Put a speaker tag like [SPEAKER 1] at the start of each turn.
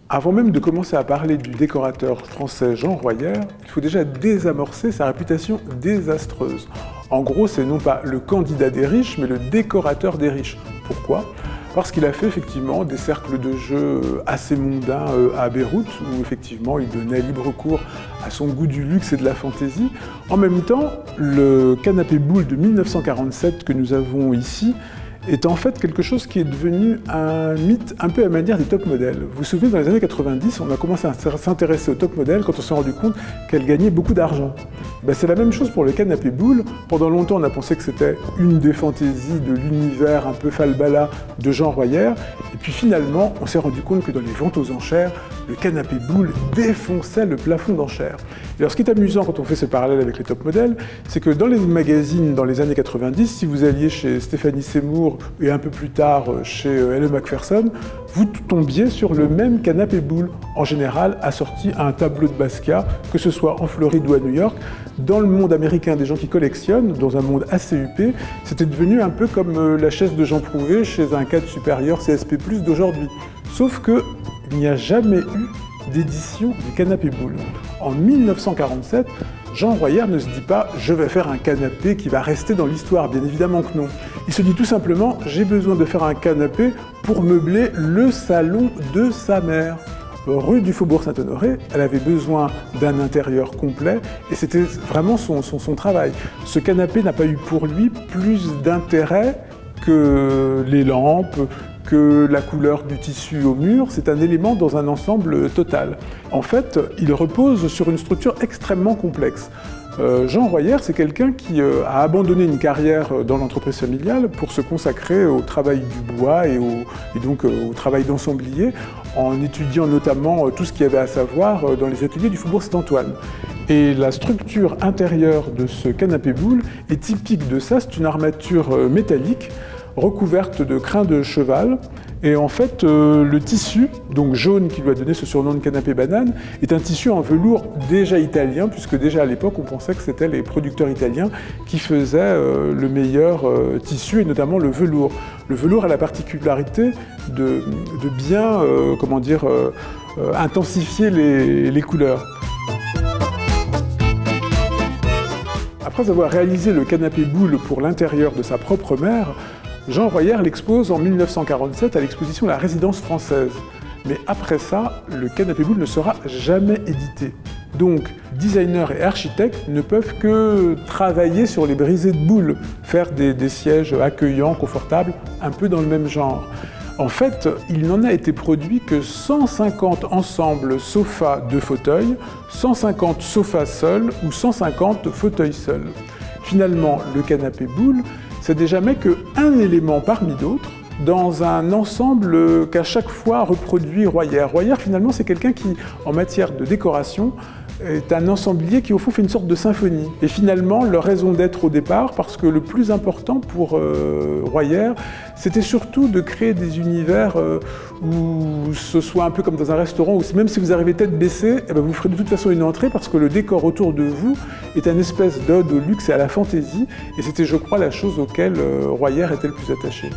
[SPEAKER 1] Avant même de commencer à parler du décorateur français Jean Royer, il faut déjà désamorcer sa réputation désastreuse. En gros, c'est non pas le candidat des riches, mais le décorateur des riches. Pourquoi ? Parce qu'il a fait effectivement des cercles de jeu assez mondains à Beyrouth, où effectivement il donnait libre cours à son goût du luxe et de la fantaisie. En même temps, le canapé boule de 1947 que nous avons ici est en fait quelque chose qui est devenu un mythe un peu à la manière des top modèles. Vous vous souvenez, dans les années 90, on a commencé à s'intéresser aux top modèles quand on s'est rendu compte qu'elles gagnaient beaucoup d'argent. C'est la même chose pour le canapé boule. Pendant longtemps, on a pensé que c'était une des fantaisies de l'univers un peu falbala de Jean Royer. Et puis finalement, on s'est rendu compte que dans les ventes aux enchères, le canapé boule défonçait le plafond d'enchères. Et alors ce qui est amusant quand on fait ce parallèle avec les top modèles, c'est que dans les magazines dans les années 90, si vous alliez chez Stéphanie Seymour et un peu plus tard chez Ellen Macpherson, vous tombiez sur le même canapé boule, en général assorti à un tableau de Basquiat, que ce soit en Floride ou à New York. Dans le monde américain des gens qui collectionnent, dans un monde assez huppé, c'était devenu un peu comme la chaise de Jean Prouvé chez un cadre supérieur CSP+ d'aujourd'hui. Sauf qu'il n'y a jamais eu d'édition du canapé boule. En 1947, Jean Royer ne se dit pas « je vais faire un canapé qui va rester dans l'histoire », bien évidemment que non. Il se dit tout simplement « j'ai besoin de faire un canapé pour meubler le salon de sa mère ». Rue du Faubourg Saint-Honoré, elle avait besoin d'un intérieur complet et c'était vraiment son travail. Ce canapé n'a pas eu pour lui plus d'intérêt que les lampes, que la couleur du tissu au mur, c'est un élément dans un ensemble total. En fait, il repose sur une structure extrêmement complexe. Jean Royer, c'est quelqu'un qui a abandonné une carrière dans l'entreprise familiale pour se consacrer au travail du bois et donc au travail d'ensemblier, en étudiant notamment tout ce qu'il y avait à savoir dans les ateliers du Faubourg Saint-Antoine. Et la structure intérieure de ce canapé boule est typique de ça, c'est une armature métallique recouverte de crins de cheval. Et en fait, le tissu, donc jaune qui lui a donné ce surnom de canapé banane, est un tissu en velours déjà italien, puisque déjà à l'époque, on pensait que c'était les producteurs italiens qui faisaient le meilleur tissu, et notamment le velours. Le velours a la particularité de bien, intensifier les couleurs. Après avoir réalisé le canapé boule pour l'intérieur de sa propre mère, Jean Royer l'expose en 1947 à l'exposition La Résidence française. Mais après ça, le canapé boule ne sera jamais édité. Donc, designers et architectes ne peuvent que travailler sur les brisées de boules, faire des sièges accueillants, confortables, un peu dans le même genre. En fait, il n'en a été produit que 150 ensembles sofas de fauteuils, 150 sofas seuls ou 150 fauteuils seuls. Finalement, le canapé boule, c'est déjà jamais qu'un élément parmi d'autres dans un ensemble qu'à chaque fois reproduit Royer. Royer, finalement, c'est quelqu'un qui, en matière de décoration, est un ensemblier qui, au fond, fait une sorte de symphonie. Et finalement, leur raison d'être au départ, parce que le plus important pour Royer, c'était surtout de créer des univers où ce soit un peu comme dans un restaurant, où même si vous arrivez tête baissée, vous ferez de toute façon une entrée, parce que le décor autour de vous est une espèce d'ode au luxe et à la fantaisie, et c'était, je crois, la chose auquel Royer était le plus attaché.